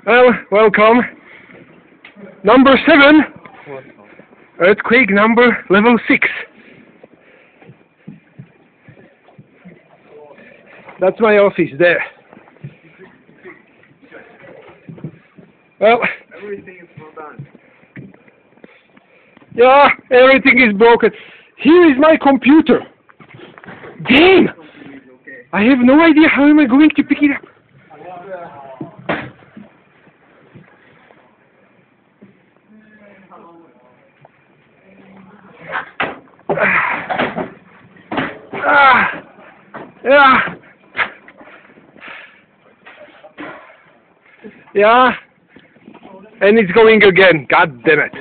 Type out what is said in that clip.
Well, welcome. Number 7. Earthquake number level 6. That's my office there. Well, everything is done. Yeah, everything is broken. Here is my computer. Damn! I have no idea how am I going to pick it up. Yeah, and it's going again. God damn it.